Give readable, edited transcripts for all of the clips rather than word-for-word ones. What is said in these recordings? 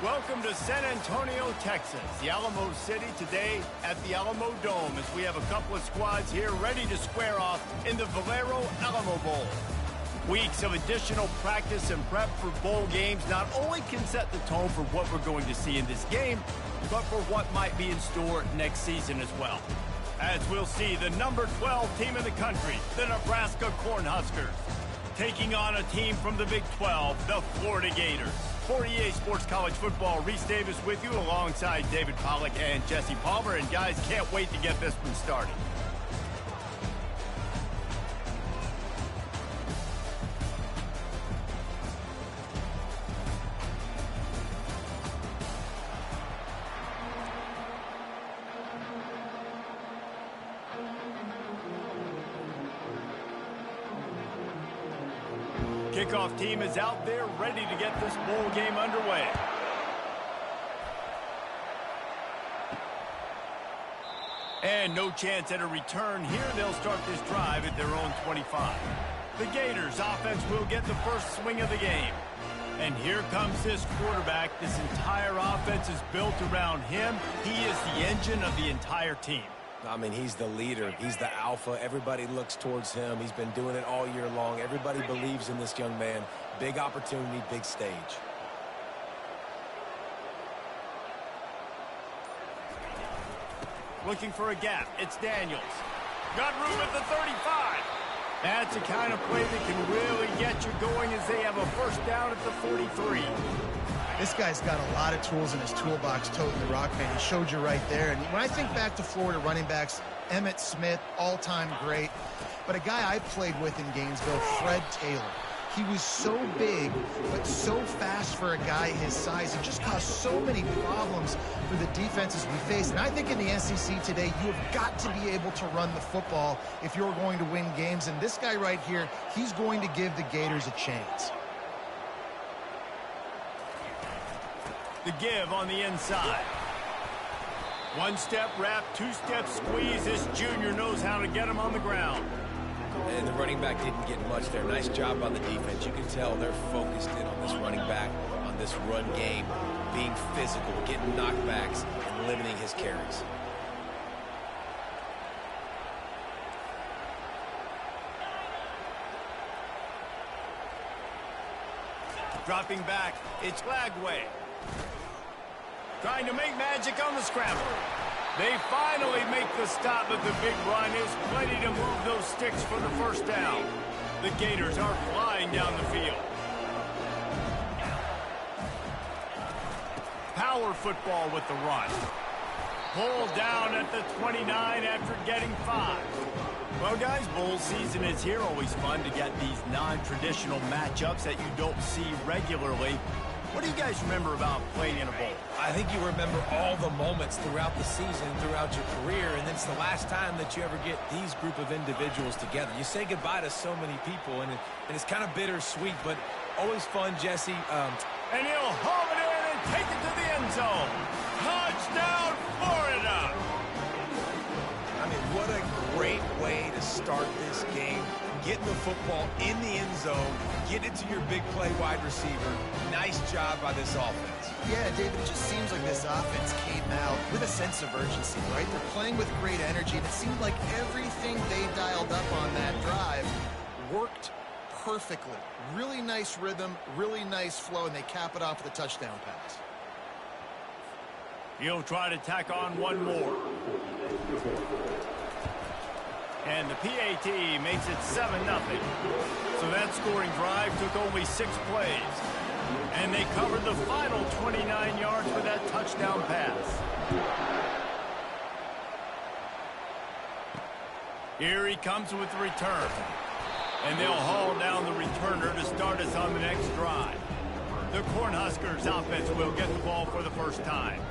Welcome to San Antonio, Texas, the Alamo City today at the Alamo Dome as we have a couple of squads here ready to square off in the Valero Alamo Bowl. Weeks of additional practice and prep for bowl games not only can set the tone for what we're going to see in this game, but for what might be in store next season as well. As we'll see, the number 12 team in the country, the Nebraska Cornhuskers, taking on a team from the Big 12, the Florida Gators. For EA Sports College Football, Reese Davis with you alongside David Pollack and Jesse Palmer. And guys, can't wait to get this one started. Kickoff team is out there ready to get this bowl game underway. And no chance at a return here. They'll start this drive at their own 25. The Gators offense will get the first swing of the game. And here comes this quarterback. This entire offense is built around him. He is the engine of the entire team. I mean, he's the leader. He's the alpha. Everybody looks towards him. He's been doing it all year long. Everybody believes in this young man. Big opportunity, big stage. Looking for a gap. It's Daniels. Got room at the 35. That's the kind of play that can really get you going as they have a first down at the 43. This guy's got a lot of tools in his toolbox toting the rock, man. He showed you right there. And when I think back to Florida running backs, Emmitt Smith, all-time great. But a guy I played with in Gainesville, Fred Taylor. He was so big, but so fast for a guy his size. It just caused so many problems for the defenses we faced. And I think in the SEC today, you have got to be able to run the football if you're going to win games. And this guy right here, he's going to give the Gators a chance. The give on the inside. One-step wrap, two-step squeeze. This junior knows how to get him on the ground. And the running back didn't get much there. Nice job on the defense. You can tell they're focused in on this running back, on this run game, being physical, getting knockbacks, and limiting his carries. Dropping back, it's Lagway. Trying to make magic on the scramble. They finally make the stop, but the big run is plenty to move those sticks for the first down. The Gators are flying down the field. Power football with the run. Pulled down at the 29 after getting 5. Well, guys, bowl season is here. Always fun to get these non-traditional matchups that you don't see regularly. What do you guys remember about playing in a bowl? I think you remember all the moments throughout the season, throughout your career, and it's the last time that you ever get these group of individuals together. You say goodbye to so many people, and it's kind of bittersweet, but always fun, Jesse. And he'll haul it in and take it to the end zone. Touchdown, Florida! I mean, what a great way to start this game. Getting the football in the end zone, get it to your big play wide receiver. Nice job by this offense. Yeah, David, it just seems like this offense came out with a sense of urgency, right? They're playing with great energy, and it seemed like everything they dialed up on that drive worked perfectly. Really nice rhythm, really nice flow, and they cap it off with a touchdown pass. He'll try to tack on one more. And the PAT makes it 7-0. So that scoring drive took only 6 plays. And they covered the final 29 yards with that touchdown pass. Here he comes with the return. And they'll haul down the returner to start us on the next drive. The Cornhuskers offense will get the ball for the first time.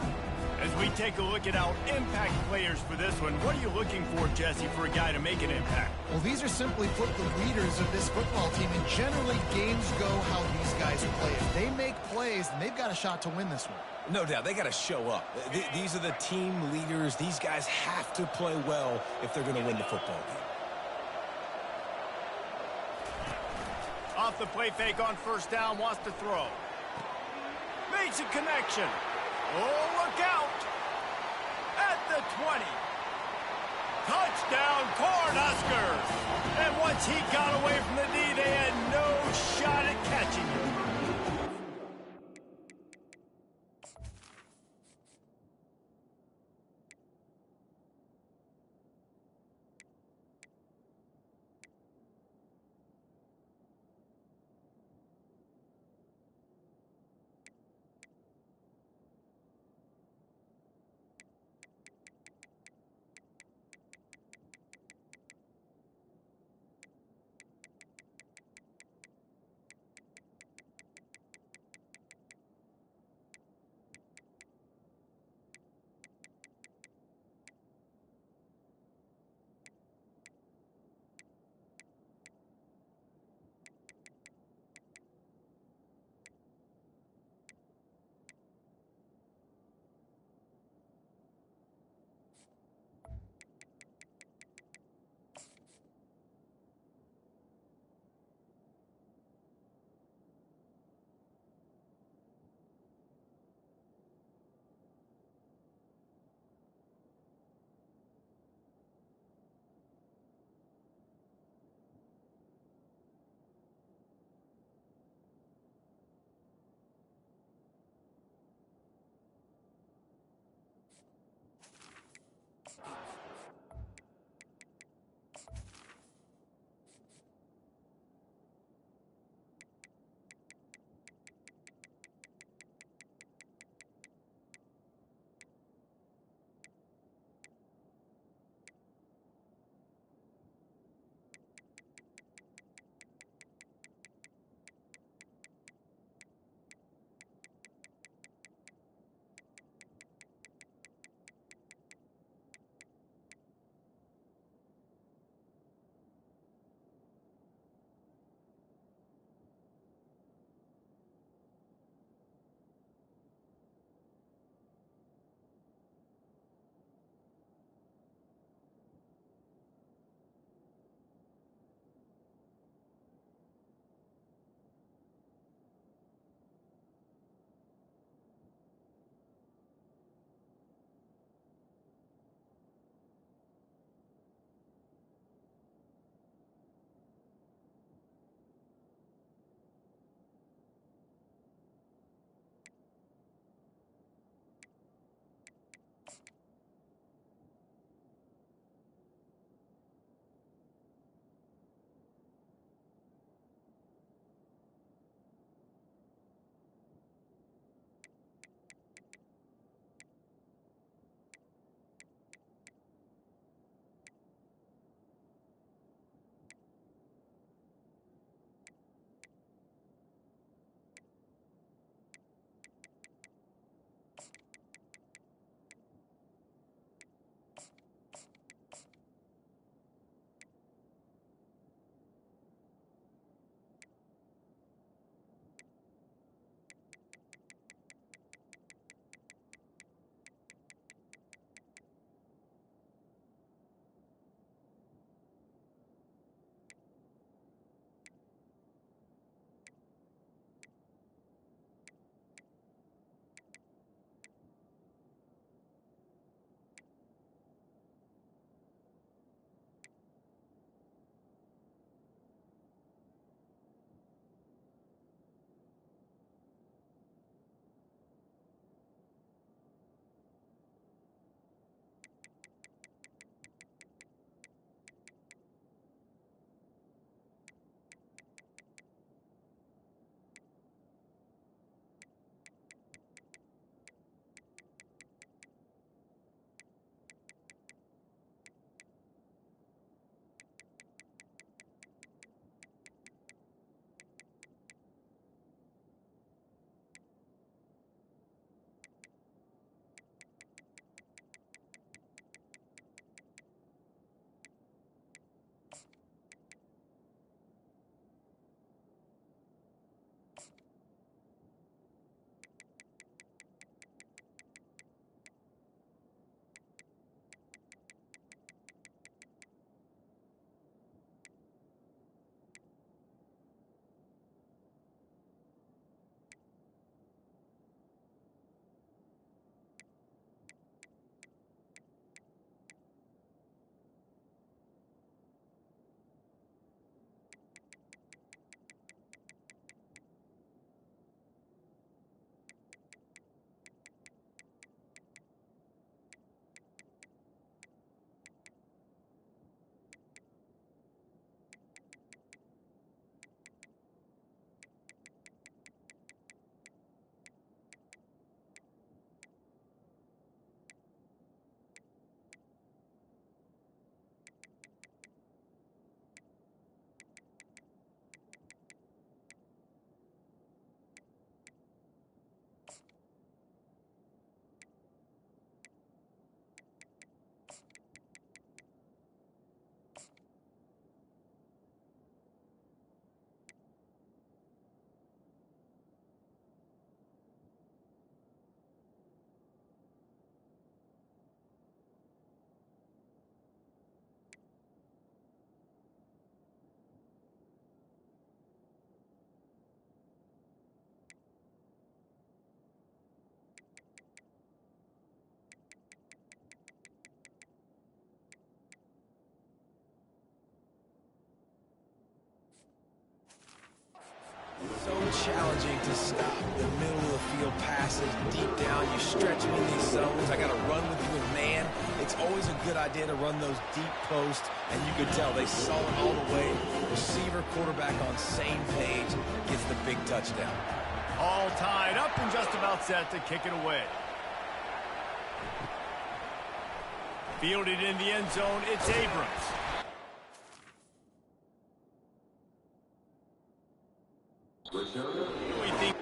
As we take a look at our impact players for this one, what are you looking for, Jesse, for a guy to make an impact? Well, these are simply put the leaders of this football team, and generally games go how these guys play. If they make plays, then they've got a shot to win this one. No doubt, they got to show up. These are the team leaders. These guys have to play well if they're going to win the football game. Off the play fake on first down, wants to throw. makes a connection. Oh, look out. At the 20. Touchdown, Cornhuskers. And once he got away from the D, they had no shot at catching him. challenging to stop the middle of the field passes deep down. You stretch me in these zones. I got to run with you in man. It's always a good idea to run those deep posts, and you could tell they saw it all the way. Receiver, quarterback on same page, gets the big touchdown. All tied up and just about set to kick it away. Fielded in the end zone, it's Abrams. We think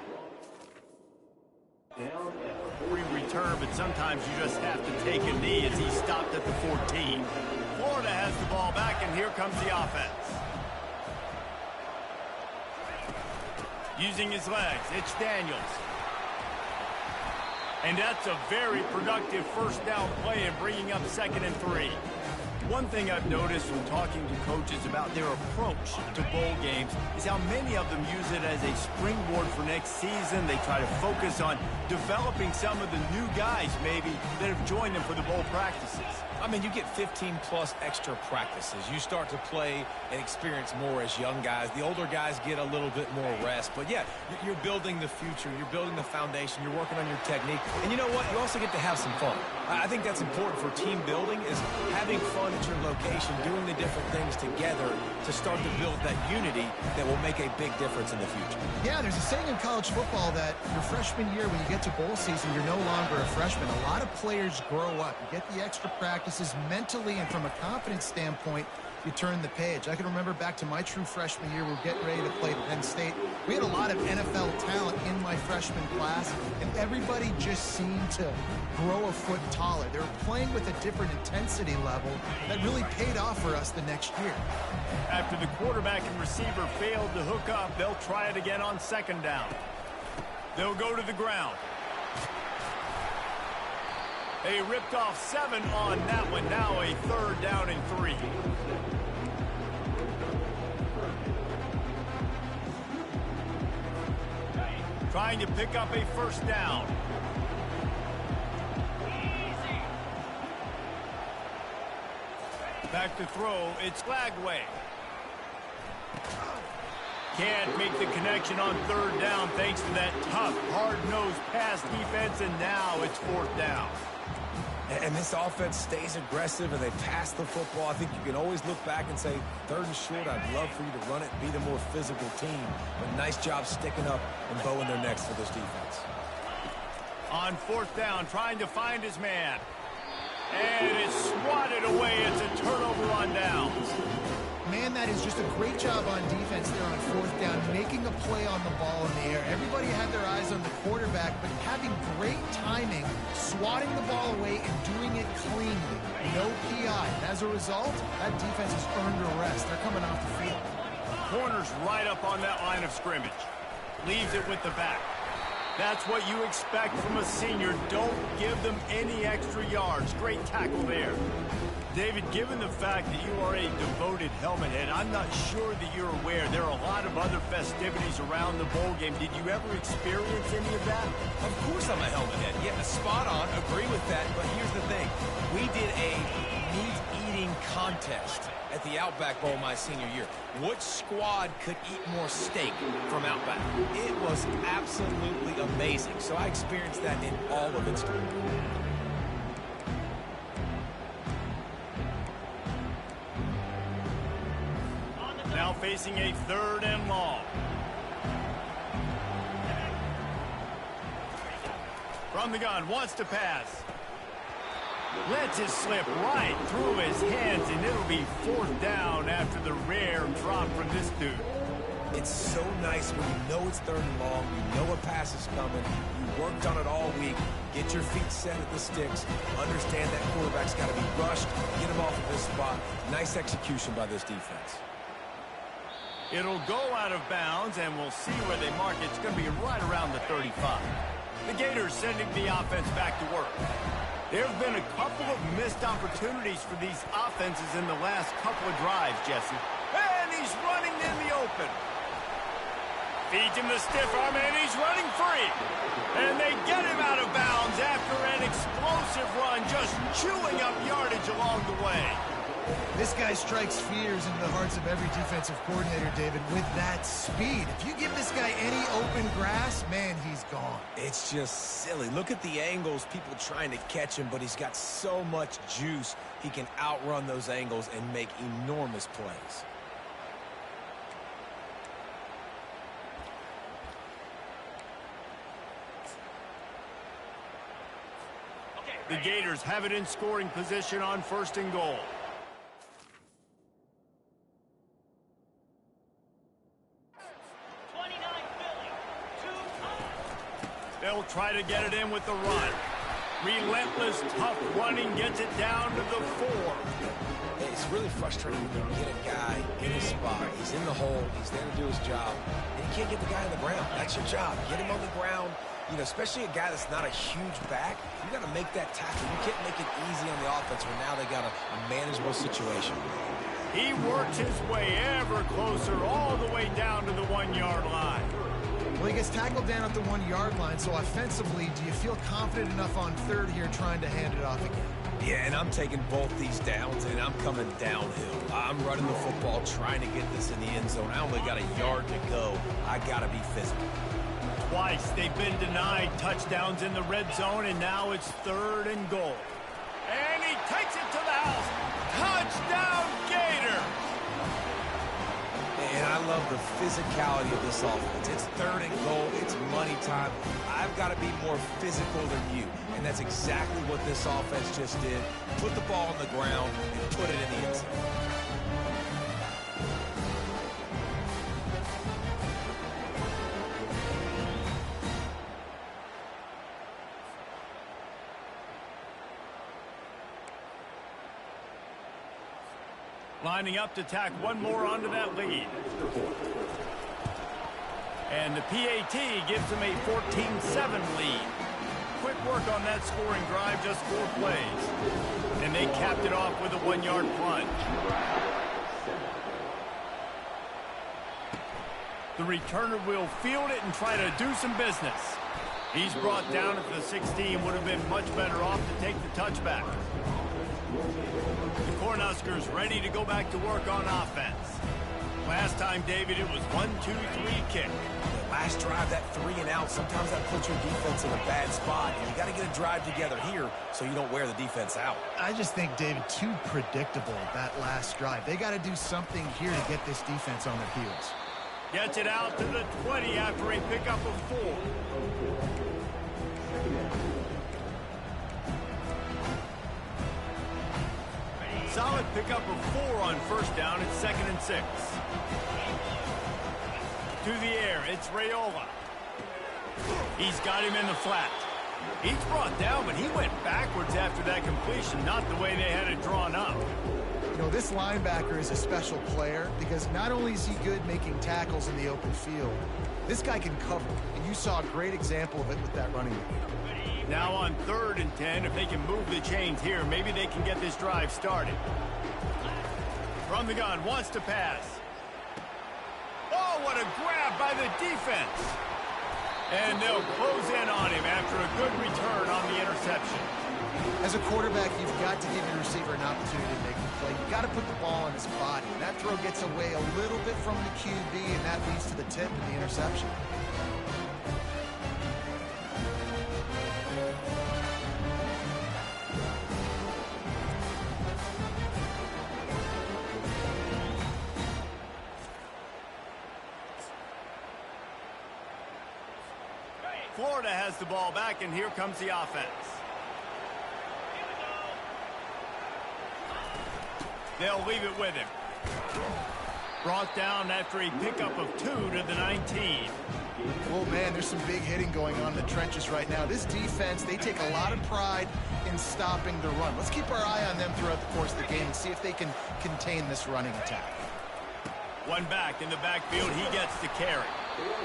return, but sometimes you just have to take a knee as he stopped at the 14. Florida has the ball back, and here comes the offense. Using his legs, it's Daniels. And that's a very productive first down play and bringing up 2nd and 3. One thing I've noticed from talking to coaches about their approach to bowl games is how many of them use it as a springboard for next season. They try to focus on developing some of the new guys maybe that have joined them for the bowl practices. I mean, you get 15-plus extra practices. You start to play and experience more as young guys. The older guys get a little bit more rest. But, yeah, you're building the future. You're building the foundation. You're working on your technique. And you know what? You also get to have some fun. I think that's important for team building is having fun at your location, doing the different things together to start to build that unity that will make a big difference in the future. Yeah, there's a saying in college football that your freshman year, when you get to bowl season, you're no longer a freshman. A lot of players grow up. You get the extra practices mentally, and from a confidence standpoint, you turn the page. I can remember back to my true freshman year, we were getting ready to play Penn State. We had a lot of NFL talent in my freshman class, and everybody just seemed to grow a foot taller. They were playing with a different intensity level that really paid off for us the next year. After the quarterback and receiver failed to hook up, they'll try it again on 2nd down. They'll go to the ground. They ripped off 7 on that one. Now a 3rd down and 3. Trying to pick up a first down. Back to throw, it's Flagway. Can't make the connection on 3rd down thanks to that tough, hard-nosed pass defense, and now it's 4th down. And this offense stays aggressive, and they pass the football. I think you can always look back and say, 3rd and short, I'd love for you to run it, be the more physical team. But nice job sticking up and bowing their necks for this defense. On 4th down, trying to find his man. And it's swatted away. It's a turnover on downs. Man, that is just a great job on defense there on 4th down, making a play on the ball in the air. Everybody had their eyes on the quarterback, but having great timing, swatting the ball away, and doing it cleanly. No PI. And as a result, that defense has earned a rest. They're coming off the field. Corner's right up on that line of scrimmage. Leaves it with the back. That's what you expect from a senior. Don't give them any extra yards. Great tackle there. David, given the fact that you are a devoted helmet head, I'm not sure that you're aware there are a lot of other festivities around the bowl game. Did you ever experience any of that? Of course I'm a helmet head. Yeah, spot on. Agree with that. But here's the thing. We did a meat-eating contest at the Outback Bowl my senior year. Which squad could eat more steak from Outback? It was absolutely amazing. So I experienced that in all of its glory. Now facing a 3rd and long. From the gun, wants to pass. Lets it slip right through his hands, and it'll be 4th down after the rare drop from this dude. It's so nice when you know it's 3rd and long, you know a pass is coming, you worked on it all week, get your feet set at the sticks, understand that quarterback's got to be rushed, get him off of this spot. Nice execution by this defense. It'll go out of bounds, and we'll see where they mark it. It's going to be right around the 35. The Gators sending the offense back to work. There have been a couple of missed opportunities for these offenses in the last couple of drives, Jesse. And he's running in the open. Feeds him the stiff arm, and he's running free. And they get him out of bounds after an explosive run, just chewing up yardage along the way. This guy strikes fears into the hearts of every defensive coordinator, David, with that speed. If you give this guy any open grass, man, he's gone. It's just silly. Look at the angles, people trying to catch him, but he's got so much juice. He can outrun those angles and make enormous plays. The Gators have it in scoring position on 1st and goal. They'll try to get it in with the run. Relentless, tough running gets it down to the 4. It's really frustrating when you get a guy in his spot. He's in the hole. He's there to do his job. And you can't get the guy on the ground. That's your job. Get him on the ground. You know, especially a guy that's not a huge back. You got to make that tackle. You can't make it easy on the offense when now they got a manageable situation. He works his way ever closer all the way down to the 1-yard line. Well, he gets tackled down at the 1-yard line, so offensively, do you feel confident enough on 3rd here trying to hand it off again? Yeah, and I'm taking both these downs, and I'm coming downhill. I'm running the football, trying to get this in the end zone. I only got a yard to go. I got to be physical. Twice they've been denied touchdowns in the red zone, and now it's 3rd and goal. And he takes it to the house. Touchdown, Gator! And I love the physicality of this offense. It's 3rd and goal. It's money time. I've got to be more physical than you. And that's exactly what this offense just did. Put the ball on the ground and put it in the end zone. Lining up to tack one more onto that lead. And the PAT gives them a 14-7 lead. Quick work on that scoring drive, just 4 plays. And they capped it off with a 1-yard plunge. The returner will field it and try to do some business. He's brought down at the 16, would have been much better off to take the touchback. The Cornhuskers ready to go back to work on offense. Last time, David, it was 1-2-3 kick. Last drive, that 3 and out, sometimes that puts your defense in a bad spot. And you got to get a drive together here so you don't wear the defense out. I just think, David, too predictable, that last drive. They got to do something here to get this defense on their heels. Gets it out to the 20 after a pickup of 4. Solid pickup of 4 on 1st down. It's 2nd and 6. To the air, it's Raiola. He's got him in the flat. He's brought down, but he went backwards after that completion, not the way they had it drawn up. You know, this linebacker is a special player because not only is he good making tackles in the open field, this guy can cover. And you saw a great example of it with that running back. Now on 3rd and 10, if they can move the chains here, maybe they can get this drive started. From the gun, wants to pass. Oh, what a grab by the defense. And they'll close in on him after a good return on the interception. As a quarterback, you've got to give your receiver an opportunity to make the play. You've got to put the ball on his body. And that throw gets away a little bit from the QB, and that leads to the tip and the interception. Florida has the ball back, and here comes the offense. They'll leave it with him. Brought down after a pickup of 2 to the 19. Oh, man, there's some big hitting going on in the trenches right now. This defense, they take a lot of pride in stopping the run. Let's keep our eye on them throughout the course of the game and see if they can contain this running attack. One back in the backfield, he gets to carry.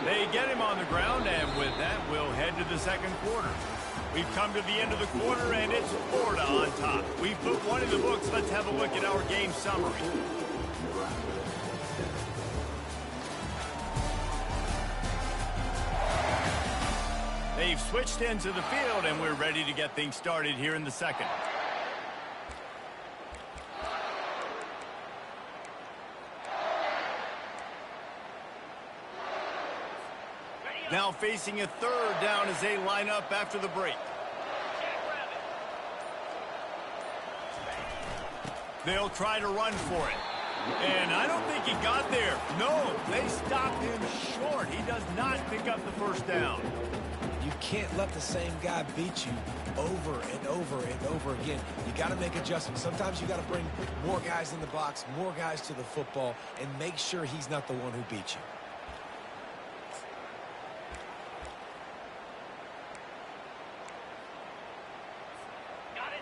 They get him on the ground, and with that, we'll head to the 2nd quarter. We've come to the end of the quarter, and it's Florida on top. We've put one in the books. Let's have a look at our game summary. They've switched into the field, and we're ready to get things started here in the 2nd. Now facing a third down as they line up after the break. They'll try to run for it. And I don't think he got there. No, they stopped him short. He does not pick up the first down. You can't let the same guy beat you over and over and over again. You got to make adjustments. Sometimes you got to bring more guys in the box, more guys to the football, and make sure he's not the one who beat you.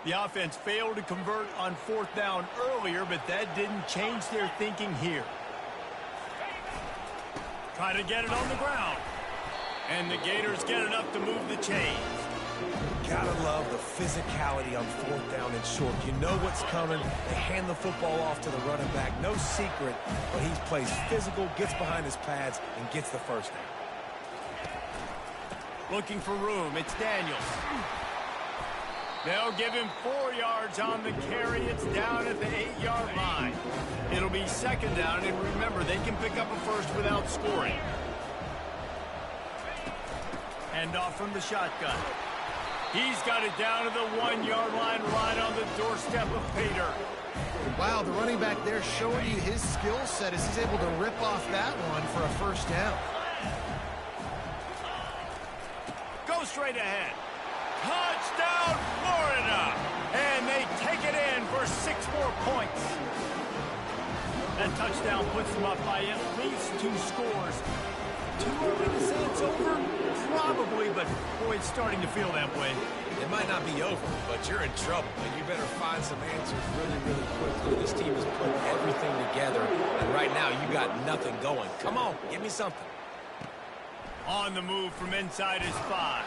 The offense failed to convert on fourth down earlier, but that didn't change their thinking here. Try to get it on the ground. And the Gators get enough to move the chains. Gotta love the physicality on fourth down and short. You know what's coming. They hand the football off to the running back. No secret, but he plays physical, gets behind his pads, and gets the first down. Looking for room. It's Daniels. They'll give him 4 yards on the carry. It's down at the 8-yard line. It'll be second down, and remember, they can pick up a first without scoring. Hand off from the shotgun. He's got it down to the 1-yard line right on the doorstep of Pater. Wow, the running back there showing you his skill set as he's able to rip off that one for a first down. Go straight ahead. Touchdown, Florida! And they take it in for 6 more points. That touchdown puts them up by at least 2 scores. Too early to say it's over? Probably, but boy, it's starting to feel that way. It might not be over, but you're in trouble, and you better find some answers really, really quickly. This team has put everything together, and right now you got nothing going. Come on, give me something. On the move from inside his 5.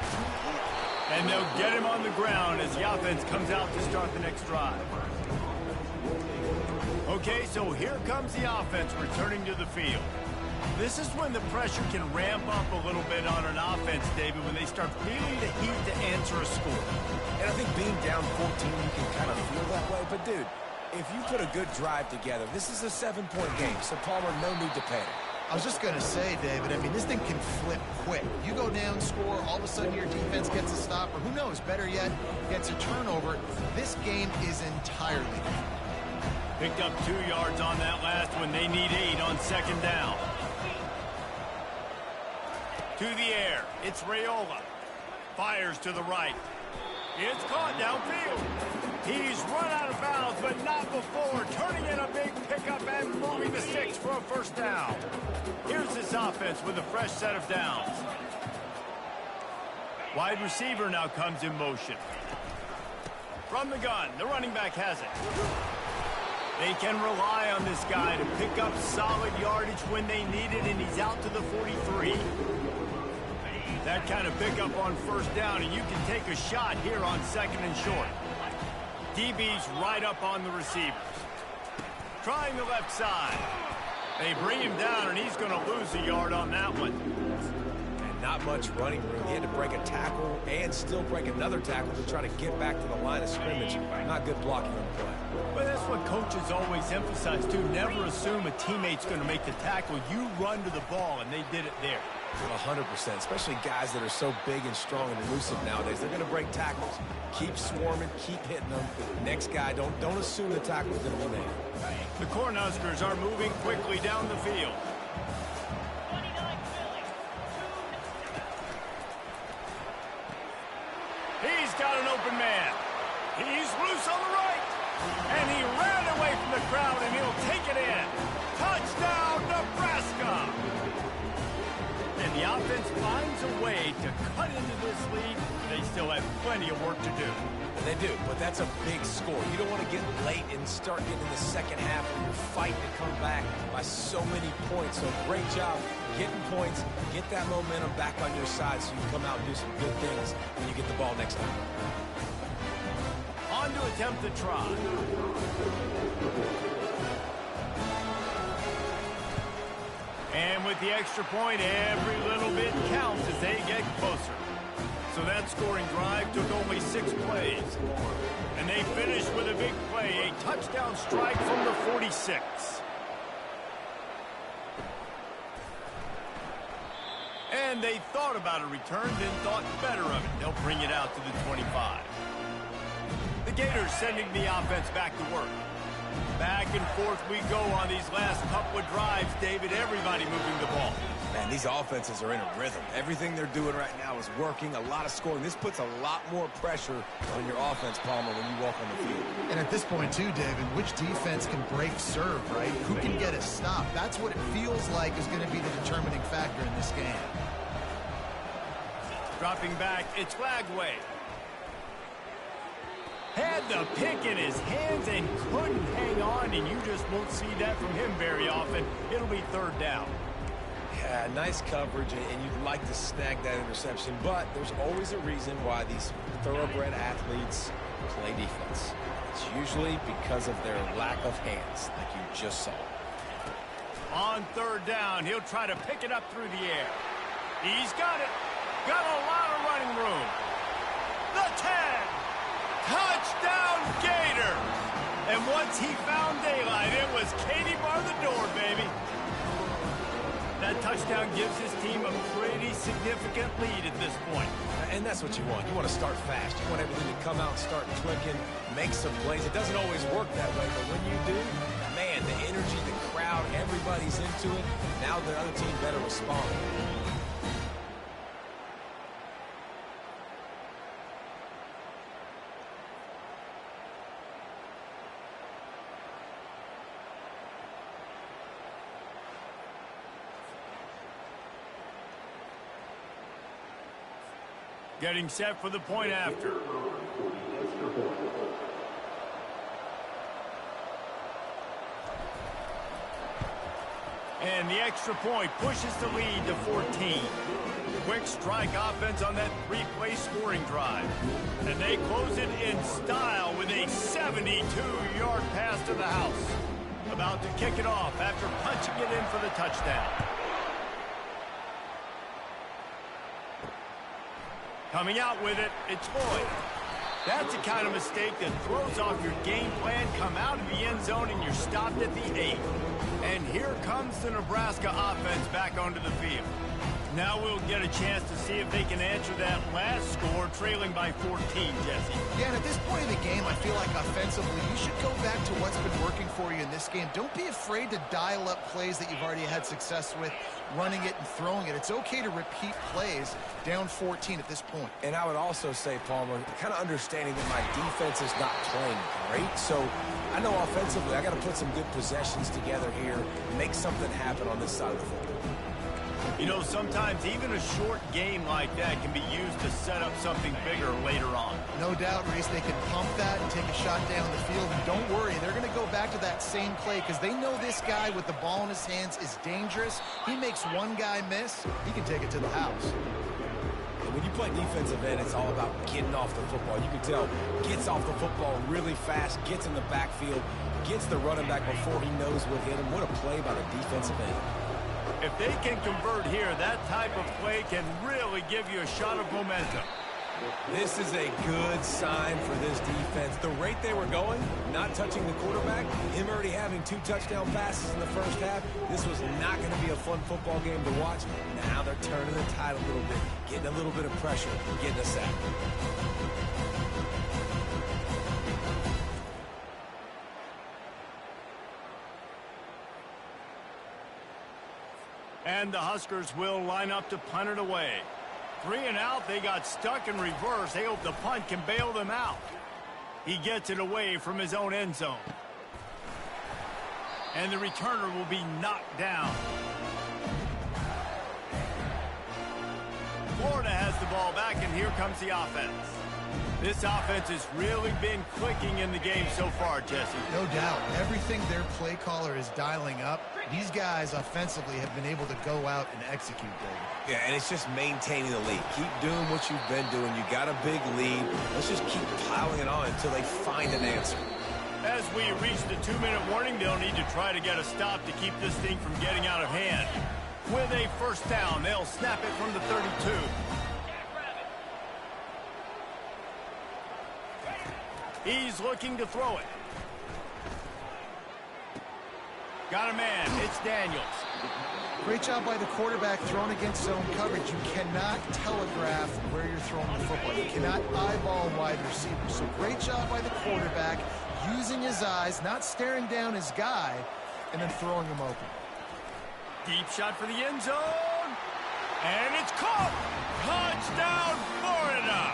And they'll get him on the ground as the offense comes out to start the next drive. Okay, so here comes the offense returning to the field. This is when the pressure can ramp up a little bit on an offense, David, when they start feeling the heat to answer a score. And I think being down 14, you can kind of feel that way. But, dude, if you put a good drive together, this is a 7-point game, so Palmer, no need to panic. I was just going to say, David, I mean, this thing can flip quick. You go down, score, all of a sudden your defense gets a stop, or who knows, better yet, gets a turnover. This game is entirely different. Picked up 2 yards on that last one. They need 8 on second down. To the air. It's Raiola. Fires to the right. It's caught downfield. He's run out of bounds, but not before. Turning in a big pickup and moving the sticks for a first down. Here's this offense with a fresh set of downs. Wide receiver now comes in motion. From the gun, the running back has it. They can rely on this guy to pick up solid yardage when they need it, and he's out to the 43. That kind of pickup on first down, and you can take a shot here on second and short. DB's right up on the receivers. Trying the left side. They bring him down, and he's going to lose a yard on that one. And not much running room. He had to break a tackle and still break another tackle to try to get back to the line of scrimmage. Not good blocking on the play. But that's what coaches always emphasize, too. Never assume a teammate's going to make the tackle. You run to the ball, and they did it there. 100%, especially guys that are so big and strong and elusive nowadays. They're going to break tackles. Keep swarming, keep hitting them. Next guy, don't assume the tackle's going to be made. The Cornhuskers are moving quickly down the field. He's got an open man. He's loose on the right. And he ran away from the crowd, and he'll take it in. Touchdown, Nebraska! And the offense finds a way to cut into this lead. They still have plenty of work to do. And they do, but that's a big score. You don't want to get late and start getting in the second half when you're fighting to come back by so many points. So great job getting points, get that momentum back on your side so you can come out and do some good things when you get the ball next time. On to attempt the try. And with the extra point, every little bit counts as they get closer. So that scoring drive took only 6 plays. And they finished with a big play, a touchdown strike from the 46. And And they thought about a return, then thought better of it. They'll bring it out to the 25. The Gators sending the offense back to work. Back and forth we go on these last couple of drives, David. Everybody moving the ball. Man, these offenses are in a rhythm. Everything they're doing right now is working, a lot of scoring. This puts a lot more pressure on your offense, Palmer, when you walk on the field. And at this point, too, David, which defense can break serve, right? Who can get a stop? That's what it feels like is going to be the determining factor in this game. Dropping back, it's Lagway. Had the pick in his hands and couldn't hang on, and you just won't see that from him very often. It'll be third down. Yeah, nice coverage, and you'd like to snag that interception, but there's always a reason why these thoroughbred athletes play defense. It's usually because of their lack of hands, like you just saw. On third down, he'll try to pick it up through the air. He's got it. Got a lot of running room. The 10. Touchdown, Gator. And once he found daylight, it was Katie bar the door, baby. That touchdown gives his team a pretty significant lead at this point. And that's what you want. You want to start fast. You want everything to come out and start clicking, make some plays. It doesn't always work that way, but when you do, man, the energy, the crowd, everybody's into it. Now the other team better respond. Getting set for the point after. And the extra point pushes the lead to 14. Quick strike offense on that three-play scoring drive. And they close it in style with a 72-yard pass to the house. About to kick it off after punching it in for the touchdown. Coming out with it, it's Lloyd. That's the kind of mistake that throws off your game plan. Come out of the end zone and you're stopped at the 8. And here comes the Nebraska offense back onto the field. Now we'll get a chance to see if they can answer that last score, trailing by 14, Jesse. Yeah, and at this point in the game, I feel like offensively, you should go back to what's been working for you in this game. Don't be afraid to dial up plays that you've already had success with, running it and throwing it. It's okay to repeat plays down 14 at this point. And I would also say, Palmer, kind of understanding that my defense is not playing great. So I know offensively I got to put some good possessions together here, make something happen on this side of the football. You know, sometimes even a short game like that can be used to set up something bigger later on. No doubt, Reese, they can pump that and take a shot down the field. And don't worry, they're going to go back to that same play because they know this guy with the ball in his hands is dangerous. He makes one guy miss, he can take it to the house. And when you play defensive end, it's all about getting off the football. You can tell, gets off the football really fast, gets in the backfield, gets the running back before he knows what hit him. What a play by the defensive end. If they can convert here, that type of play can really give you a shot of momentum. This is a good sign for this defense. The rate they were going, not touching the quarterback, him already having 2 touchdown passes in the first half, this was not going to be a fun football game to watch. Now they're turning the tide a little bit, getting a little bit of pressure, getting a sack. And the Huskers will line up to punt it away. 3 and out, they got stuck in reverse. They hope the punt can bail them out. He gets it away from his own end zone. And the returner will be knocked down. Florida has the ball back, and here comes the offense. This offense has really been clicking in the game so far, Jesse. No doubt. Everything their play caller is dialing up, these guys offensively have been able to go out and execute, David. Yeah, and it's just maintaining the lead. Keep doing what you've been doing. You got a big lead. Let's just keep piling it on until they find an answer. As we reach the 2-minute warning, they'll need to try to get a stop to keep this thing from getting out of hand. With a first down, they'll snap it from the 32. He's looking to throw it. Got a man. It's Daniels. Great job by the quarterback thrown against zone coverage. You cannot telegraph where you're throwing the football. You cannot eyeball wide receivers. So great job by the quarterback using his eyes, not staring down his guy, and then throwing him open. Deep shot for the end zone. And it's caught. Touchdown, Florida.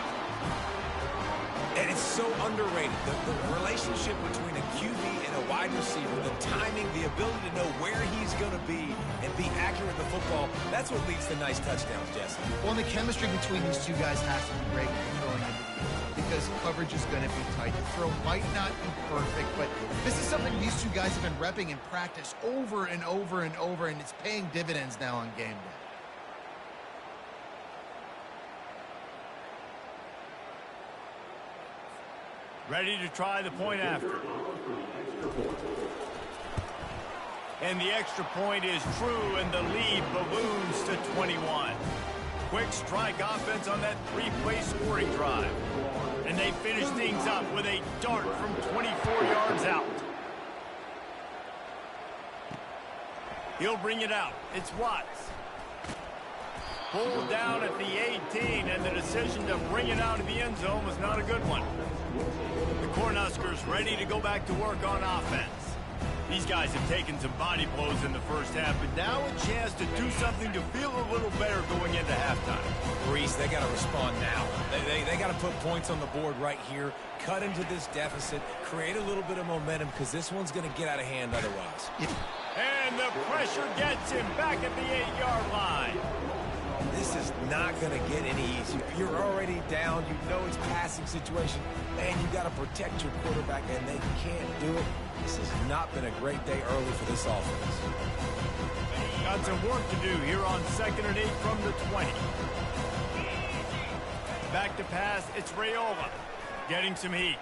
And it's so underrated. The relationship between a QB and a wide receiver, the timing, the ability to know where he's going to be and be accurate with the football, that's what leads to nice touchdowns, Jesse. Well, and the chemistry between these two guys has to be great when you're throwing into the end zone because coverage is going to be tight. The throw might not be perfect, but this is something these two guys have been repping in practice over and over and over, and it's paying dividends now on game day. Ready to try the point after. And the extra point is true, and the lead balloons to 21. Quick strike offense on that three-play scoring drive. And they finish things up with a dart from 24 yards out. He'll bring it out. It's Watts. Pulled down at the 18, and the decision to bring it out of the end zone was not a good one. The Cornhuskers ready to go back to work on offense. These guys have taken some body blows in the first half, but now a chance to do something to feel a little better going into halftime. Reese, they got to respond now. They got to put points on the board right here, cut into this deficit, create a little bit of momentum, because this one's going to get out of hand otherwise. And the pressure gets him back at the 8-yard line. This is not going to get any easier. You're already down. You know it's passing situation. Man, you got to protect your quarterback, and they can't do it. This has not been a great day early for this offense. Got some work to do here on 2nd and 8 from the 20. Back to pass, it's Raiola getting some heat.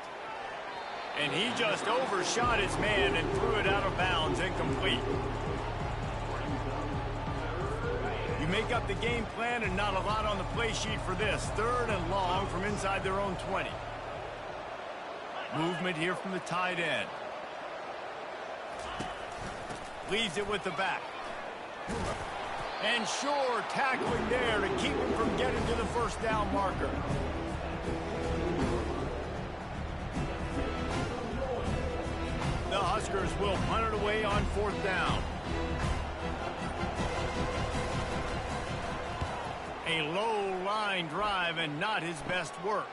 And he just overshot his man and threw it out of bounds, incomplete. You make up the game plan and not a lot on the play sheet for this. 3rd and long from inside their own 20. Movement here from the tight end. Leaves it with the back. And sure, tackling there to keep him from getting to the first down marker. The Huskers will punt it away on 4th down. A low line drive and not his best work.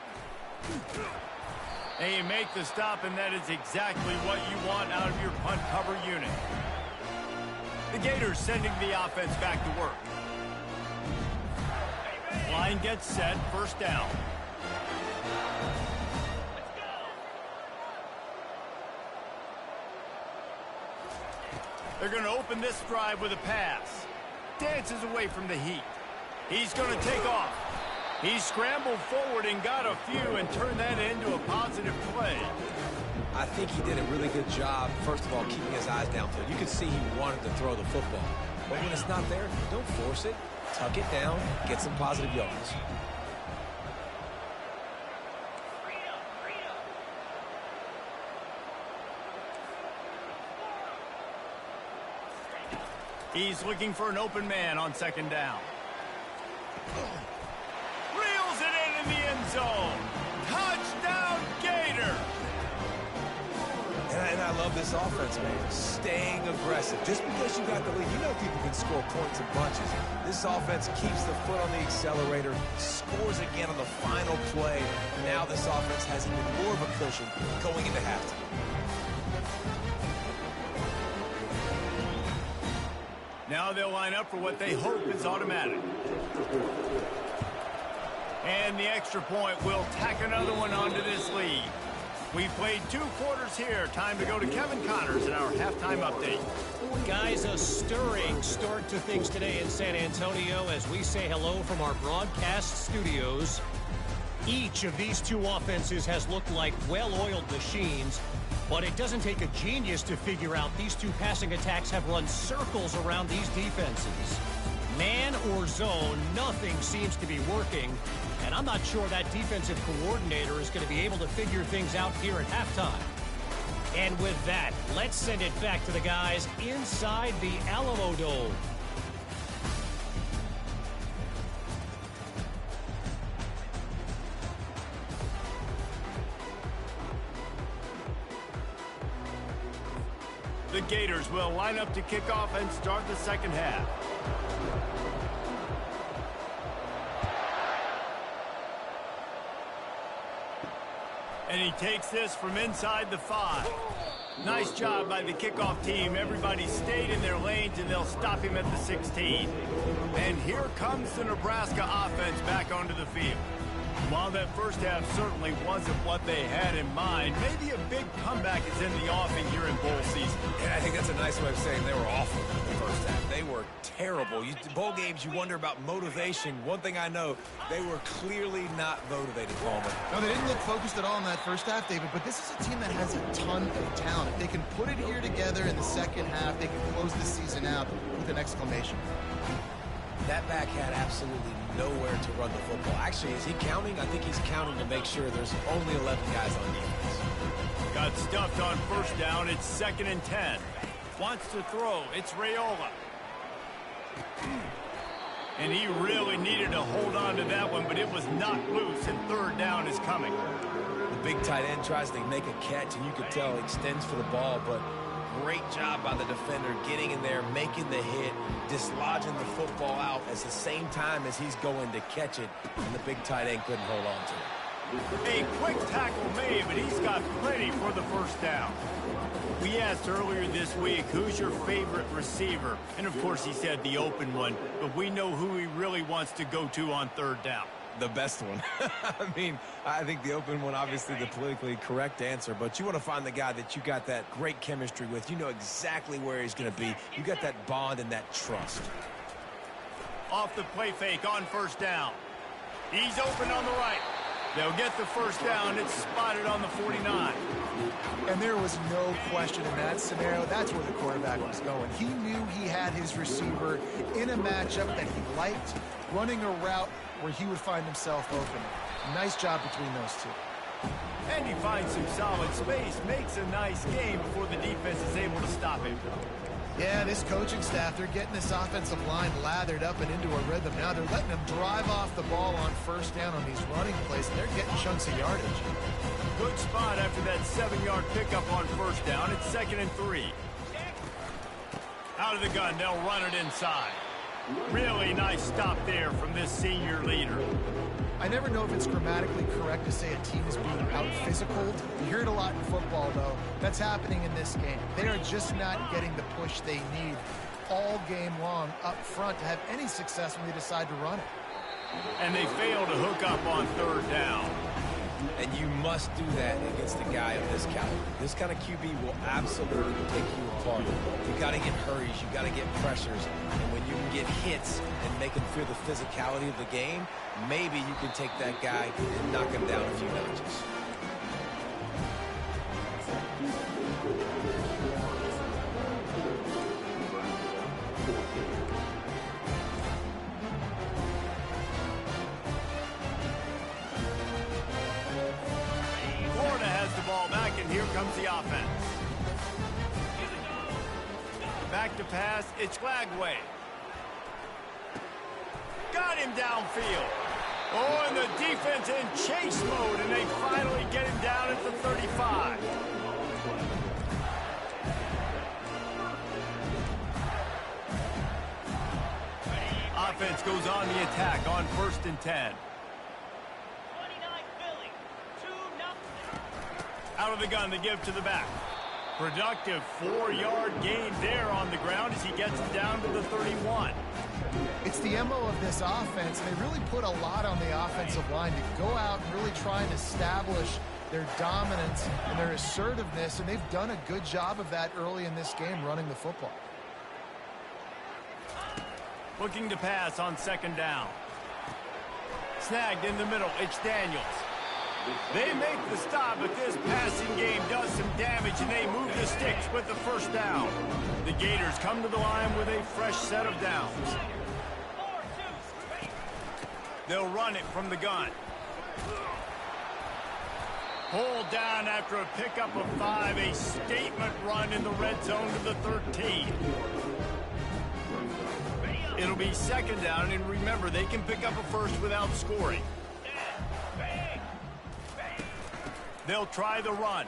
They make the stop, and that is exactly what you want out of your punt cover unit. The Gators sending the offense back to work. Line gets set, 1st down. They're going to open this drive with a pass. Dances away from the heat. He's going to take off. He scrambled forward and got a few and turned that into a positive play. I think he did a really good job, first of all, keeping his eyes downfield. You could see he wanted to throw the football. But when it's not there, don't force it. Tuck it down, get some positive yards. He's looking for an open man on 2nd down. Reels it in the end zone. Touchdown, Gator. And I love this offense, man. Staying aggressive. Just because you got the lead, you know people can score points in bunches. This offense keeps the foot on the accelerator, scores again on the final play. Now this offense has even more of a cushion going into halftime. Now they'll line up for what they hope is automatic. And the extra point will tack another one onto this lead. We've played 2 quarters here. Time to go to Kevin Connors in our halftime update. Guys, a stirring start to things today in San Antonio as we say hello from our broadcast studios. Each of these 2 offenses has looked like well-oiled machines, but it doesn't take a genius to figure out these 2 passing attacks have run circles around these defenses. Man or zone, nothing seems to be working. And I'm not sure that defensive coordinator is going to be able to figure things out here at halftime. And with that, let's send it back to the guys inside the Alamo Dome. The Gators will line up to kick off and start the second half. And he takes this from inside the 5. Nice job by the kickoff team. Everybody stayed in their lanes, and they'll stop him at the 16. And here comes the Nebraska offense back onto the field. While that first half certainly wasn't what they had in mind, maybe a big comeback is in the offing here in bowl season. And I think that's a nice way of saying they were awful in the first half. They were terrible. Bowl games, you wonder about motivation. One thing I know, they were clearly not motivated, Palmer. No, they didn't look focused at all in that first half, David, but this is a team that has a ton of talent. If they can put it here together in the second half, they can close the season out with an exclamation. That back had absolutely nowhere to run the football. Actually, is he counting? I think he's counting to make sure there's only 11 guys on defense. Got stuffed on first down. It's 2nd and 10. Wants to throw. It's Raiola. And he really needed to hold on to that one, but it was knocked loose, and 3rd down is coming. The big tight end tries to make a catch, and you can tell he extends for the ball, but great job by the defender getting in there, making the hit, dislodging the football out at the same time as he's going to catch it, and the big tight end couldn't hold on to it. A quick tackle made, but he's got plenty for the first down. We asked earlier this week, who's your favorite receiver? And, of course, he said the open one, but we know who he really wants to go to on 3rd down. The best one. I mean, I think the open one, obviously the politically correct answer, but you want to find the guy that you got that great chemistry with. You know exactly where he's going to be. You got that bond and that trust. Off the play fake on 1st down. He's open on the right. They'll get the first down. It's spotted on the 49. And there was no question in that scenario. That's where the quarterback was going. He knew he had his receiver in a matchup that he liked, running a route where he would find himself open. Nice job between those two. And he finds some solid space, makes a nice game before the defense is able to stop him. Yeah, this coaching staff, they're getting this offensive line lathered up and into a rhythm. Now they're letting them drive off the ball on 1st down on these running plays, and they're getting chunks of yardage. Good spot after that 7-yard pickup on 1st down. It's 2nd and 3. Out of the gun, they'll run it inside. Really nice stop there from this senior leader. I never know if it's grammatically correct to say a team is being out-physicaled. You hear it a lot in football, though. That's happening in this game. They are just not getting the push they need all game long up front to have any success when they decide to run it. And they fail to hook up on 3rd down. And you must do that against a guy of this caliber. This kind of QB will absolutely take you apart. You got to get hurries. You got to get pressures. And when you can get hits and make him feel the physicality of the game, maybe you can take that guy and knock him down a few notches. Here comes the offense. Back to pass. It's Glagway. Got him downfield. Oh, and the defense in chase mode, and they finally get him down at the 35. Offense goes on the attack on 1st and 10. Out of the gun, they give to the back. Productive 4-yard gain there on the ground as he gets it down to the 31. It's the MO of this offense. They really put a lot on the offensive line to go out and really try and establish their dominance and their assertiveness, and they've done a good job of that early in this game running the football. Looking to pass on 2nd down. Snagged in the middle. It's Daniels. They make the stop, but this passing game does some damage, and they move the sticks with the 1st down. The Gators come to the line with a fresh set of downs. They'll run it from the gun. Pulled down after a pickup of 5, a statement run in the red zone to the 13. It'll be 2nd down, and remember, they can pick up a first without scoring. They'll try the run.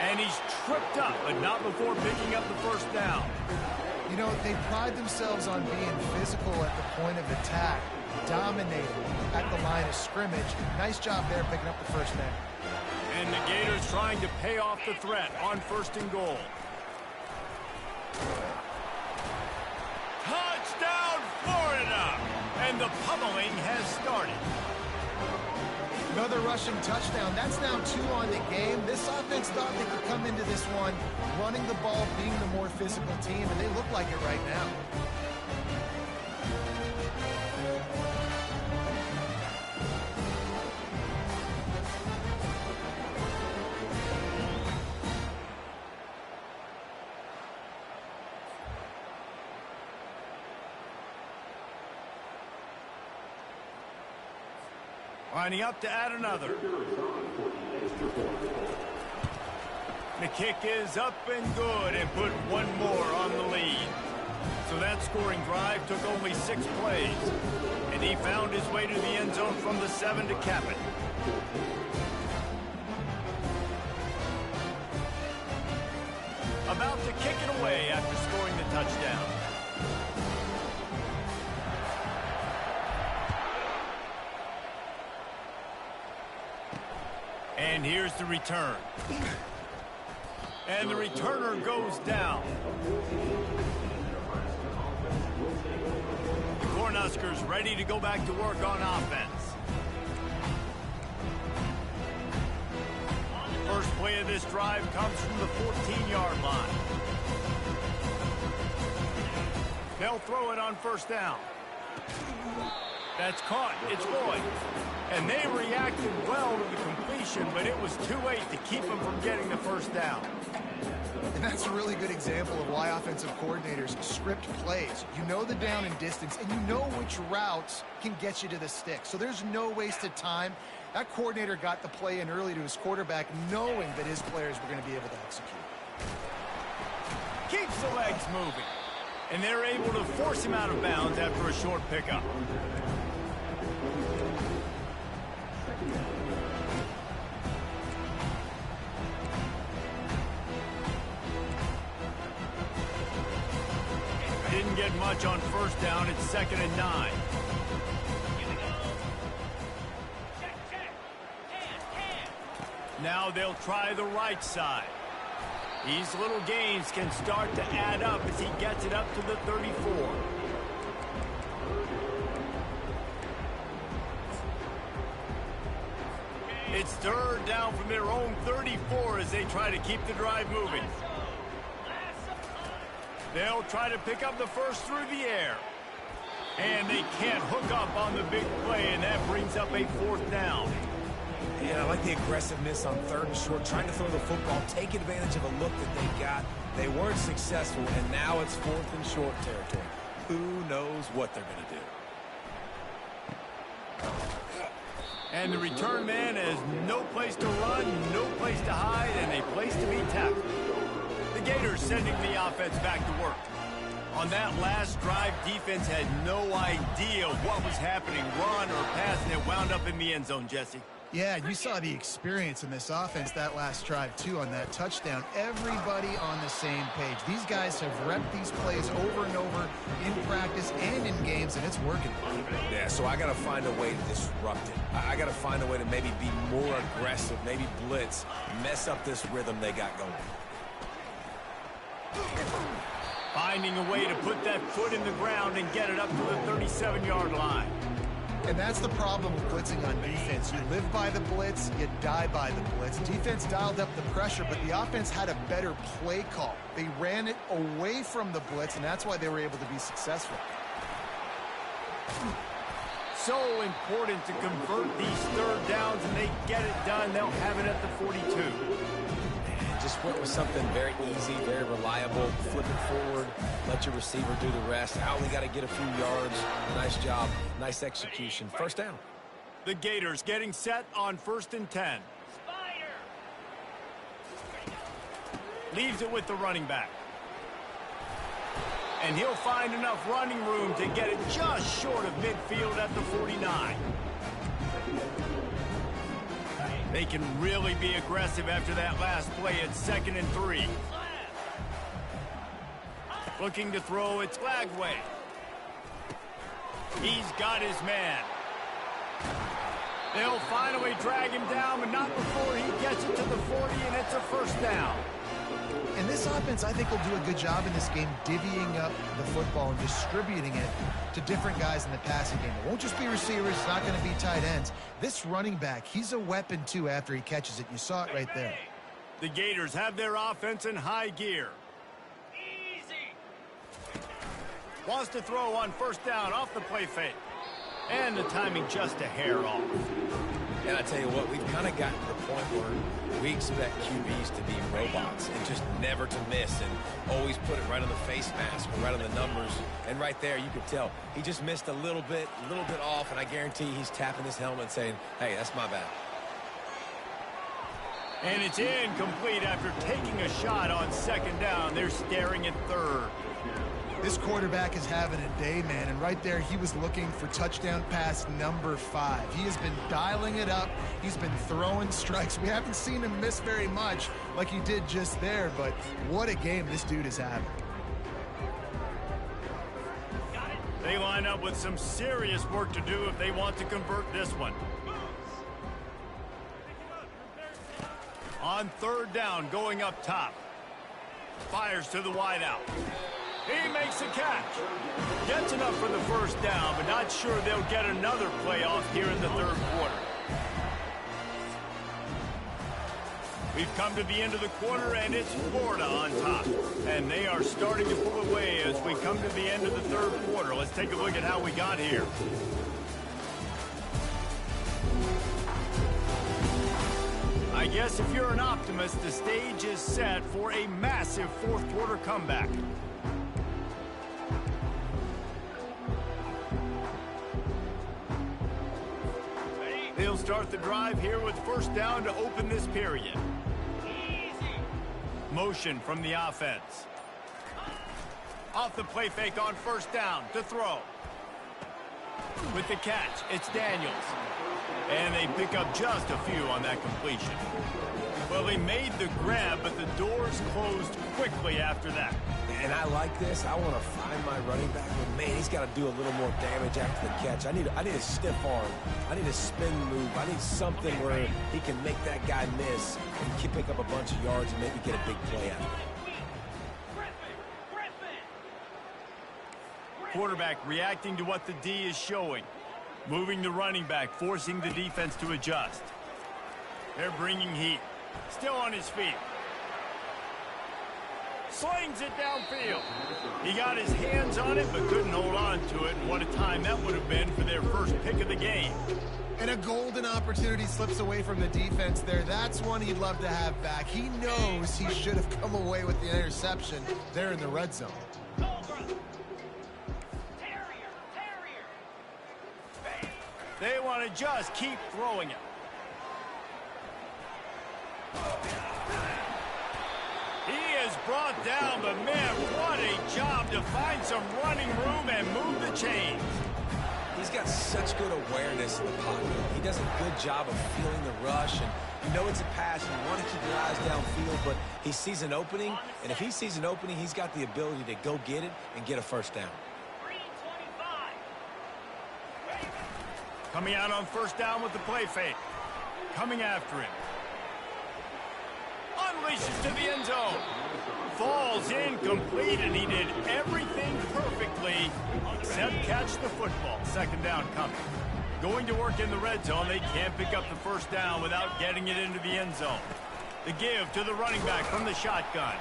And he's tripped up, but not before picking up the first down. You know, they pride themselves on being physical at the point of attack, dominating at the line of scrimmage. Nice job there picking up the first down. And the Gators trying to pay off the threat on 1st and goal. Touchdown, Florida! And the pummeling has started. Another rushing touchdown. That's now 2 on the game. This offense thought they could come into this one running the ball, being the more physical team, and they look like it right now. Lining up to add another. The kick is up and good and put one more on the lead. So that scoring drive took only 6 plays. And he found his way to the end zone from the 7 to cap it. About to kick it away after scoring the touchdown. And here's the return. And the returner goes down. The Cornhuskers ready to go back to work on offense. First play of this drive comes from the 14-yard line. They'll throw it on 1st down. That's caught. It's Roy. And they reacted well to the completion, but it was too late to keep them from getting the 1st down. And that's a really good example of why offensive coordinators script plays. You know the down and distance, and you know which routes can get you to the stick. So there's no wasted time. That coordinator got the play in early to his quarterback, knowing that his players were going to be able to execute. Keeps the legs moving. And they're able to force him out of bounds after a short pickup. Didn't get much on 1st down. It's 2nd and 9. Now they'll try the right side. These little gains can start to add up as he gets it up to the 34. It's 3rd down from their own 34 as they try to keep the drive moving. They'll try to pick up the first through the air. And they can't hook up on the big play, and that brings up a 4th down. Yeah, I like the aggressiveness on 3rd and short, trying to throw the football, take advantage of a look that they got. They weren't successful, and now it's 4th and short territory. Who knows what they're going to do? And the return man has no place to run, no place to hide, and a place to be tackled. The Gators sending the offense back to work. On that last drive, defense had no idea what was happening, run or pass, and it wound up in the end zone, Jesse. Yeah, you saw the experience in this offense that last drive, too, on that touchdown. Everybody on the same page. These guys have repped these plays over and over in practice and in games, and it's working. Yeah, so I got to find a way to disrupt it. I got to find a way to maybe be more aggressive, maybe blitz, mess up this rhythm they got going. Finding a way to put that foot in the ground and get it up to the 37-yard line. And that's the problem with blitzing on defense. You live by the blitz, you die by the blitz. Defense dialed up the pressure, but the offense had a better play call. They ran it away from the blitz, and that's why they were able to be successful. So important to convert these 3rd downs, and they get it done. They'll have it at the 42. Just went with something very easy, very reliable. Flip it forward, let your receiver do the rest. I only got to get a few yards. Nice job, nice execution. 1st down. The Gators getting set on 1st and 10. Leaves it with the running back. And he'll find enough running room to get it just short of midfield at the 49. They can really be aggressive after that last play at 2nd and 3. Looking to throw, it's Lagway. He's got his man. They'll finally drag him down, but not before he gets it to the 40, and it's a first down. And this offense, I think, will do a good job in this game divvying up the football and distributing it to different guys in the passing game. It won't just be receivers. It's not going to be tight ends. This running back, he's a weapon, too, after he catches it. You saw it right there. The Gators have their offense in high gear. Wants to throw on first down off the play fake. And the timing just a hair off. And I tell you what, we've kind of gotten to the point where we expect QBs to be robots and just never to miss and always put it right on the face mask or right on the numbers. And right there, you could tell he just missed a little bit off, and I guarantee he's tapping his helmet saying, hey, that's my bad. And it's incomplete after taking a shot on 2nd down. They're staring at 3rd. This quarterback is having a day, man, and right there he was looking for touchdown pass number 5. He has been dialing it up. He's been throwing strikes. We haven't seen him miss very much like he did just there, but what a game this dude is having. They line up with some serious work to do if they want to convert this one. On 3rd down, going up top. Fires to the wideout. He makes a catch. Gets enough for the first down, but not sure they'll get another playoff here in the 3rd quarter. We've come to the end of the quarter, and it's Florida on top. And they are starting to pull away as we come to the end of the 3rd quarter. Let's take a look at how we got here. I guess if you're an optimist, the stage is set for a massive 4th quarter comeback. They'll start the drive here with first down to open this period. Motion from the offense. Off the play fake on first down to throw. With the catch, it's Daniels. And they pick up just a few on that completion. Well, they made the grab, but the doors closed quickly after that. And I like this. I want to find my running back, but man, he's got to do a little more damage after the catch. I need a stiff arm. I need a spin move. I need something where he can make that guy miss and pick up a bunch of yards and maybe get a big play out of it. Quarterback reacting to what the D is showing. Moving the running back, forcing the defense to adjust. They're bringing heat. Still on his feet. Slings it downfield. He got his hands on it, but couldn't hold on to it. And what a time that would have been for their first pick of the game. And a golden opportunity slips away from the defense there. That's one he'd love to have back. He knows he should have come away with the interception there in the red zone. They want to just keep throwing it. He is brought down, but man, what a job to find some running room and move the chains. He's got such good awareness in the pocket. He does a good job of feeling the rush, and you know it's a pass, and you want to keep your eyes downfield, but he sees an opening, and if he sees an opening, he's got the ability to go get it and get a first down. Coming out on first down with the play fake. Coming after him. Unleashes to the end zone. Falls incomplete, and he did everything perfectly except catch the football. 2nd down coming. Going to work in the red zone. They can't pick up the first down without getting it into the end zone. The give to the running back from the shotgun.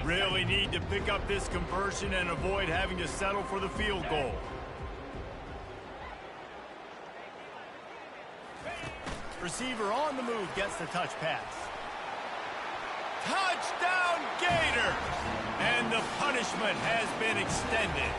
Really need to pick up this conversion and avoid having to settle for the field goal. Receiver on the move gets the touch pass. Touchdown, Gator! And the punishment has been extended.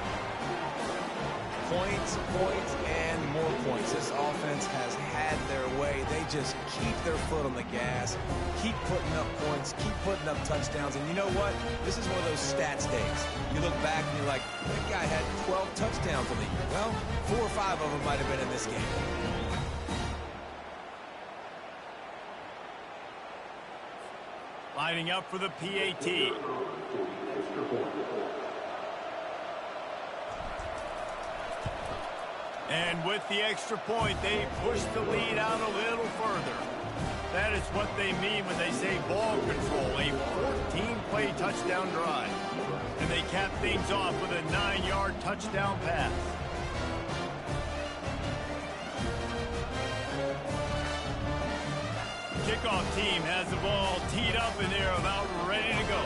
Points, points, and more points. This offense has had their way. They just keep their foot on the gas, keep putting up points, keep putting up touchdowns. And you know what? This is one of those stats days. You look back and you're like, that guy had 12 touchdowns on the year. Well, 4 or 5 of them might have been in this game. Lining up for the PAT. And with the extra point, they push the lead out a little further. That is what they mean when they say ball control, a 14-play touchdown drive. And they cap things off with a 9-yard touchdown pass. Kickoff team has the ball teed up and they're about ready to go.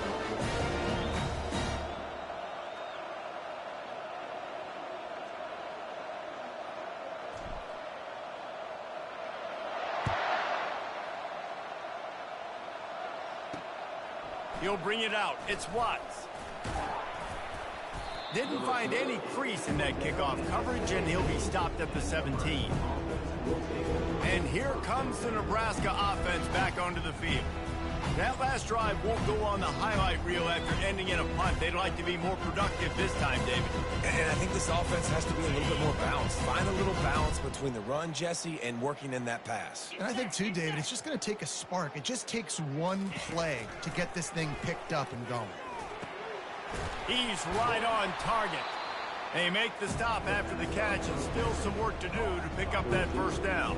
He'll bring it out. It's Watts. Didn't find any crease in that kickoff coverage, and he'll be stopped at the 17. And here comes the Nebraska offense back onto the field. That last drive won't go on the highlight reel after ending in a punt. They'd like to be more productive this time, David. And I think this offense has to be a little bit more balanced. Find a little balance between the run, Jesse, and working in that pass. And I think, too, David, it's just going to take a spark. It just takes one play to get this thing picked up and going. He's right on target. They make the stop after the catch, and still some work to do to pick up that first down.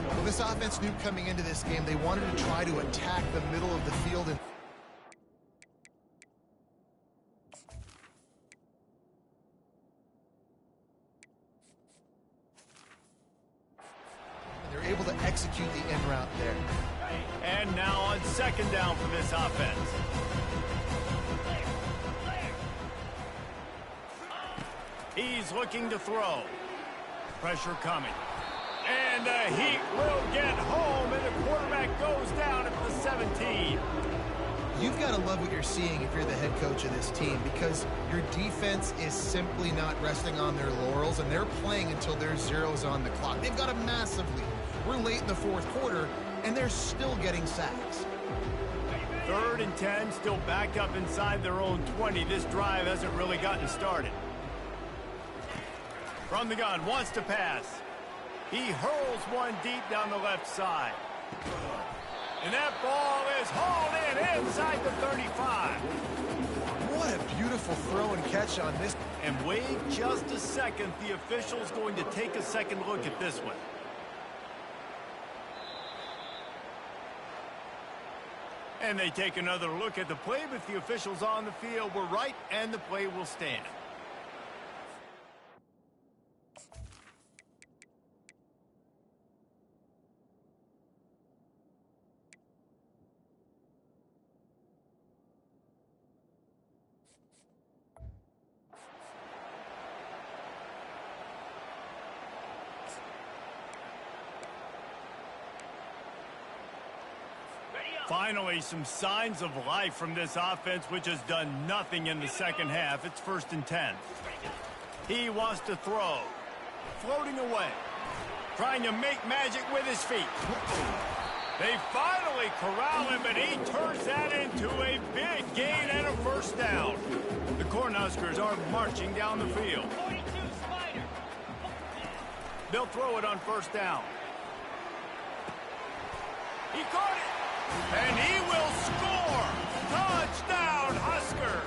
Well, this offense knew coming into this game they wanted to try to attack the middle of the field. And they're able to execute the in route there. And now on second down for this offense. He's looking to throw. Pressure coming. And the Heat will get home, and the quarterback goes down at the 17. You've got to love what you're seeing if you're the head coach of this team, because your defense is simply not resting on their laurels, and they're playing until there's zeros on the clock. They've got a massive lead. We're late in the fourth quarter, and they're still getting sacks. 3rd and 10, still backed up inside their own 20. This drive hasn't really gotten started. From the gun, wants to pass. He hurls one deep down the left side. And that ball is hauled in inside the 35. What a beautiful throw and catch on this. And wait just a second. The official's going to take a second look at this one. And they take another look at the play, but the officials on the field were right, and the play will stand. Finally, some signs of life from this offense, which has done nothing in the second half. It's 1st and 10. He wants to throw. Floating away. Trying to make magic with his feet. They finally corral him, and he turns that into a big gain and a first down. The Cornhuskers are marching down the field. They'll throw it on first down. He caught it. And he will score! Touchdown, Husker!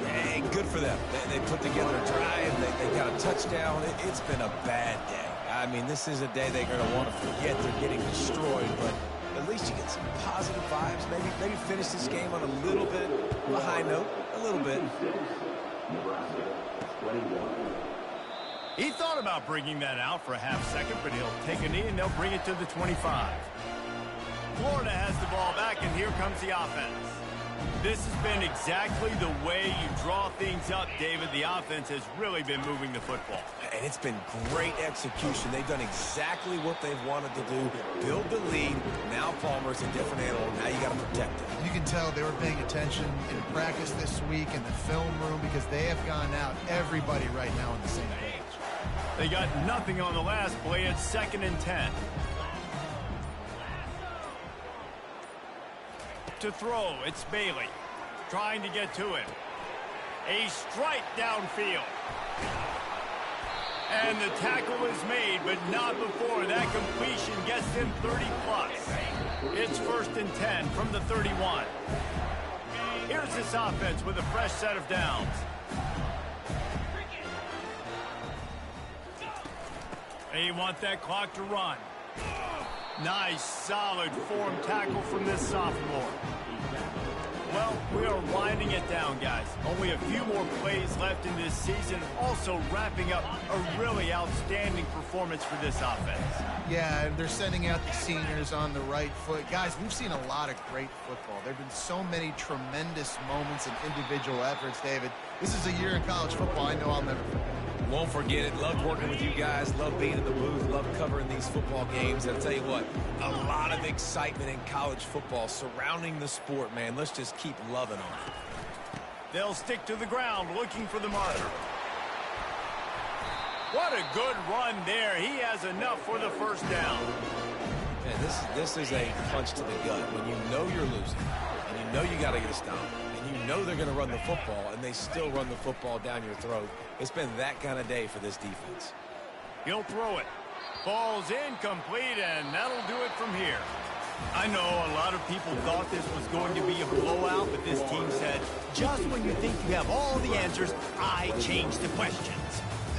Hey, good for them. They put together a drive. They got a touchdown. It's been a bad day. I mean, this is a day they're going to want to forget they're getting destroyed, but at least you get some positive vibes. Maybe finish this game on a little bit of a high note. A little bit. He thought about bringing that out for a half second, but he'll take a knee and they'll bring it to the 25. Florida has the ball back, and here comes the offense. This has been exactly the way you draw things up, David. The offense has really been moving the football. And it's been great execution. They've done exactly what they've wanted to do. Build the lead. Now Palmer's a different animal. Now you got to protect him. You can tell they were paying attention in practice this week in the film room because they have gone out, everybody right now on the same page. They got nothing on the last play. It's 2nd and 10. To throw, it's Bailey trying to get to him. A strike downfield. And the tackle is made, but not before that completion gets him 30+. It's 1st and 10 from the 31. Here's this offense with a fresh set of downs. They want that clock to run. Nice, solid form tackle from this sophomore. Well, we are winding it down, guys. Only a few more plays left in this season. Also wrapping up a really outstanding performance for this offense. Yeah, they're sending out the seniors on the right foot. Guys, we've seen a lot of great football. There have been so many tremendous moments and individual efforts, David. This is a year in college football I know I'll never forget. Won't forget it. Loved working with you guys. Loved being in the booth. Loved covering these football games. I'll tell you what, a lot of excitement in college football surrounding the sport, man. Let's just keep loving on it. They'll stick to the ground looking for the marker. What a good run there. He has enough for the first down. Man, this is a punch to the gut. When you know you're losing, and you know you got to get a stop, and you know they're going to run the football, and they still run the football down your throat. It's been that kind of day for this defense. He'll throw it. Ball's incomplete, and that'll do it from here. I know a lot of people thought this was going to be a blowout, but this team said, just when you think you have all the answers, I change the questions.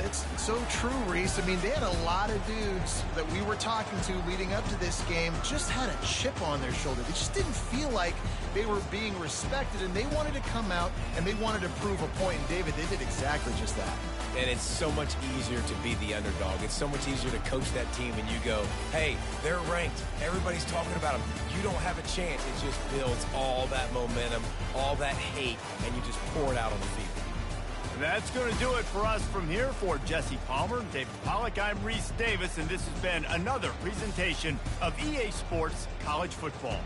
It's so true, Reese. I mean, they had a lot of dudes that we were talking to leading up to this game just had a chip on their shoulder. They just didn't feel like they were being respected, and they wanted to come out, and they wanted to prove a point. And, David, they did exactly just that. And it's so much easier to be the underdog. It's so much easier to coach that team and you go, hey, they're ranked. Everybody's talking about them. You don't have a chance. It just builds all that momentum, all that hate, and you just pour it out on the field. That's going to do it for us from here. For Jesse Palmer, David Pollack, I'm Reese Davis, and this has been another presentation of EA Sports College Football.